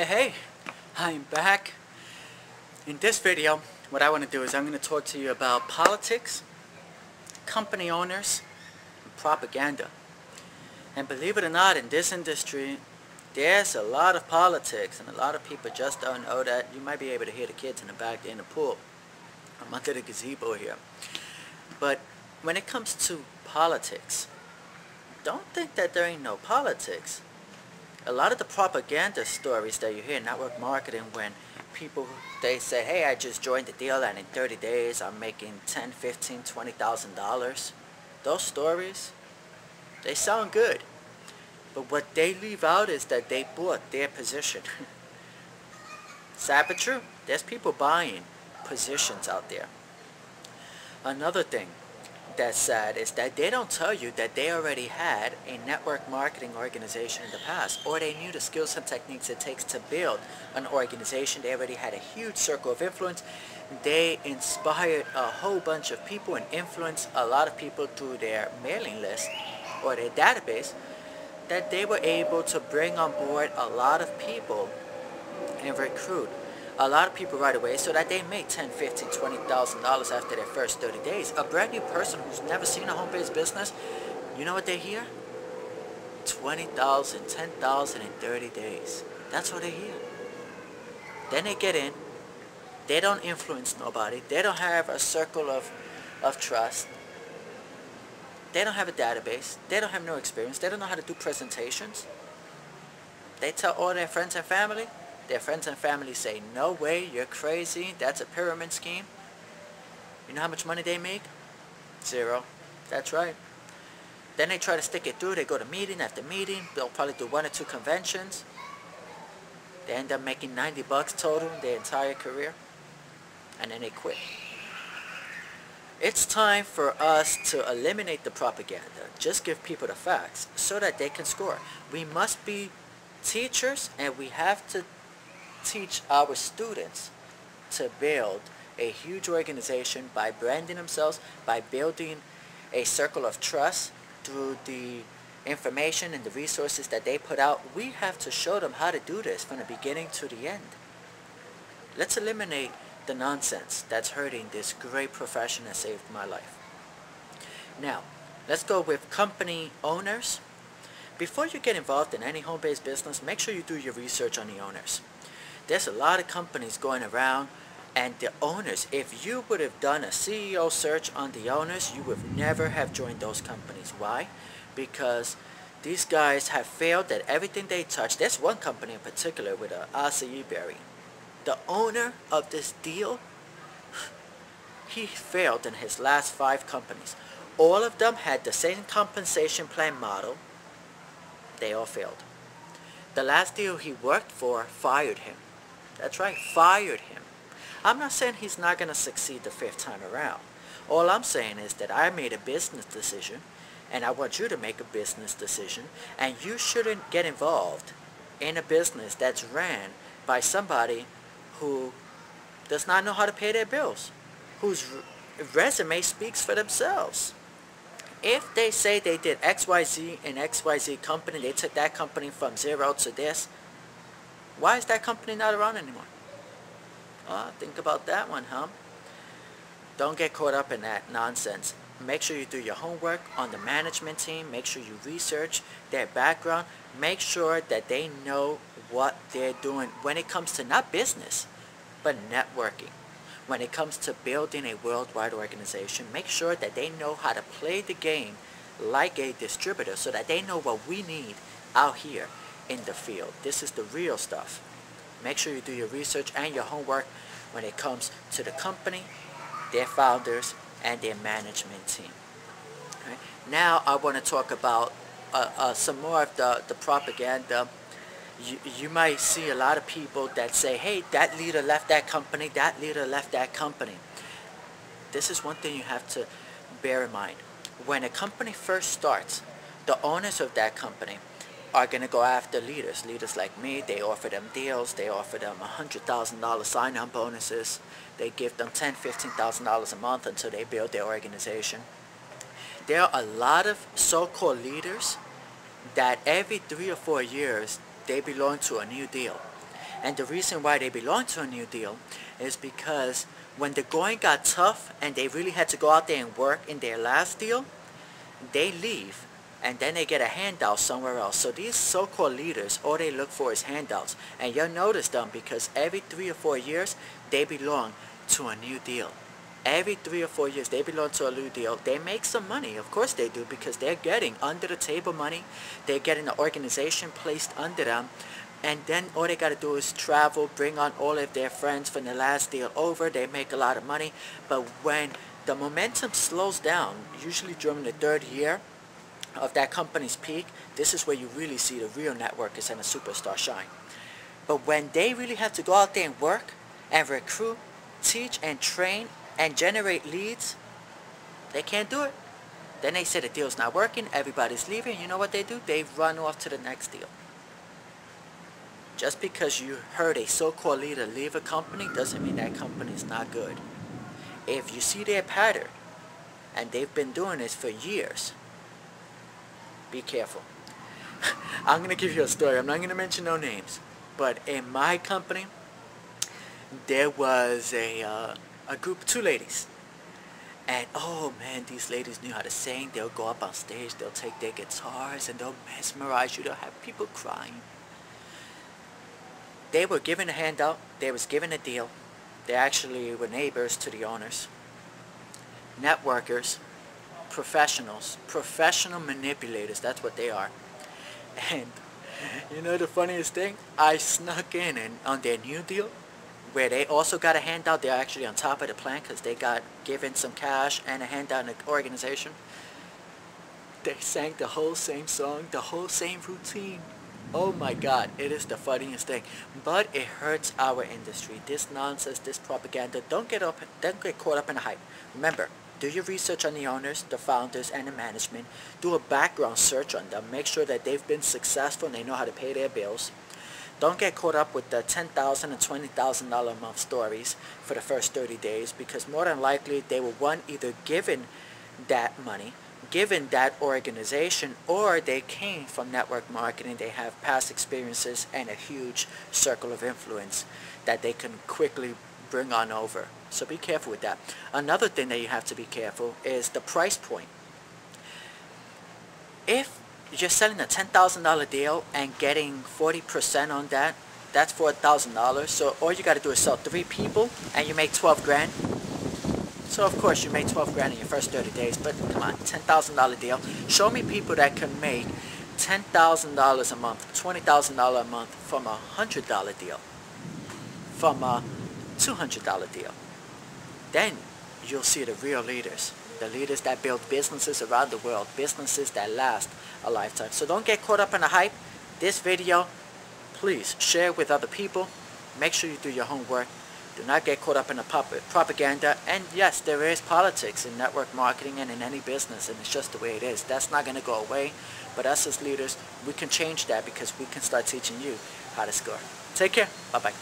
Hey, I'm back. In this video, what I want to do is I'm going to talk to you about politics, company owners, and propaganda. And believe it or not, in this industry, there's a lot of politics, and a lot of people just don't know that. You might be able to hear the kids in the back in the pool. I'm under the gazebo here. But when it comes to politics, don't think that there ain't no politics. A lot of the propaganda stories that you hear in network marketing, when people, they say, hey, I just joined the deal and in 30 days I'm making $10, $15, $20,000. Those stories, they sound good. But what they leave out is that they bought their position. Sad but true. There's people buying positions out there. Another thing that's sad is that they don't tell you that they already had a network marketing organization in the past, or they knew the skills and techniques it takes to build an organization. They already had a huge circle of influence. They inspired a whole bunch of people and influenced a lot of people through their mailing list or their database, that they were able to bring on board a lot of people and recruit a lot of people right away, so that they make $10, $15, $20,000 after their first 30 days. A brand new person who's never seen a home-based business, you know what they hear? $20,000, $10,000 in 30 days. That's what they hear. Then they get in. They don't influence nobody. They don't have a circle of trust. They don't have a database. They don't have no experience. They don't know how to do presentations. They tell all their friends and family. Their friends and family say, no way, you're crazy, that's a pyramid scheme. You know how much money they make? Zero. That's right. Then they try to stick it through. They go to meeting after meeting. They'll probably do 1 or 2 conventions. They end up making $90 total their entire career. And then they quit. It's time for us to eliminate the propaganda. Just give people the facts so that they can score. We must be teachers, and we have to teach our students to build a huge organization by branding themselves, by building a circle of trust through the information and the resources that they put out. We have to show them how to do this from the beginning to the end. Let's eliminate the nonsense that's hurting this great profession that saved my life. Now, let's go with company owners. Before you get involved in any home-based business, make sure you do your research on the owners. There's a lot of companies going around, and the owners, if you would have done a CEO search on the owners, you would never have joined those companies. Why? Because these guys have failed at everything they touch. There's one company in particular with an acai berry. The owner of this deal, he failed in his last 5 companies. All of them had the same compensation plan model. They all failed. The last deal he worked for fired him. That's right, fired him. I'm not saying he's not going to succeed the 5th time around. All I'm saying is that I made a business decision, and I want you to make a business decision, and you shouldn't get involved in a business that's ran by somebody who does not know how to pay their bills, whose resume speaks for themselves. If they say they did XYZ in XYZ company, they took that company from 0 to this, why is that company not around anymore? Think about that one, huh? Don't get caught up in that nonsense. Make sure you do your homework on the management team. Make sure you research their background. Make sure that they know what they're doing when it comes to not business, but networking. When it comes to building a worldwide organization, make sure that they know how to play the game like a distributor, so that they know what we need out here in the field. This is the real stuff. Make sure you do your research and your homework when it comes to the company, their founders, and their management team. Right? Now I want to talk about some more of the propaganda. You might see a lot of people that say, hey, that leader left that company, that leader left that company. This is one thing you have to bear in mind. When a company first starts, the owners of that company are going to go after leaders. Leaders like me, they offer them deals, they offer them $100,000 sign-on bonuses. They give them $10,000, $15,000 a month until they build their organization. There are a lot of so-called leaders that every 3 or 4 years, they belong to a new deal. And the reason why they belong to a new deal is because when the going got tough and they really had to go out there and work in their last deal, they leave and then they get a handout somewhere else. So these so-called leaders, all they look for is handouts. And you'll notice them because every 3 or 4 years, they belong to a new deal. Every 3 or 4 years, they belong to a new deal. They make some money. Of course they do, because they're getting under the table money. They're getting the organization placed under them. And then all they got to do is travel, bring on all of their friends from the last deal over. They make a lot of money. But when the momentum slows down, usually during the 3rd year of that company's peak, this is where you really see the real networkers and the superstar shine. But when they really have to go out there and work and recruit, teach and train and generate leads, they can't do it. Then they say the deal's not working, everybody's leaving. You know what they do? They run off to the next deal. Just because you heard a so-called leader leave a company doesn't mean that company's not good. If you see their pattern, and they've been doing this for years, be careful. I'm going to give you a story. I'm not going to mention no names. But in my company, there was a group of 2 ladies. And oh man, these ladies knew how to sing. They'll go up on stage, they'll take their guitars, and they'll mesmerize you. They'll have people crying. They were given a handout. They was given a deal. They actually were neighbors to the owners. Networkers, professionals, professional manipulators, that's what they are. And you know the funniest thing? I snuck in and on their new deal, where they also got a handout. They're actually on top of the plan because they got given some cash and a handout in the organization. They sang the whole same song, the whole same routine. Oh my God, it is the funniest thing. But it hurts our industry. This nonsense, this propaganda, don't get caught up in the hype. Remember, do your research on the owners, the founders, and the management. Do a background search on them. Make sure that they've been successful and they know how to pay their bills. Don't get caught up with the $10,000 and $20,000 a month stories for the first 30 days, because more than likely they were either given that money, given that organization, or they came from network marketing. They have past experiences and a huge circle of influence that they can quickly bring on over. So be careful with that. Another thing that you have to be careful is the price point. If you're selling a $10,000 deal and getting 40% on that, that's $4,000. So all you got to do is sell 3 people and you make 12 grand. So of course you make 12 grand in your first 30 days, but come on, $10,000 deal. Show me people that can make $10,000 a month, $20,000 a month from a $100 deal, from a $200 deal. Then you'll see the real leaders, the leaders that build businesses around the world, businesses that last a lifetime. So don't get caught up in the hype. This video, please share with other people. Make sure you do your homework. Do not get caught up in the propaganda. And yes, there is politics in network marketing and in any business, and it's just the way it is. That's not going to go away. But us as leaders, we can change that because we can start teaching you how to score. Take care. Bye-bye.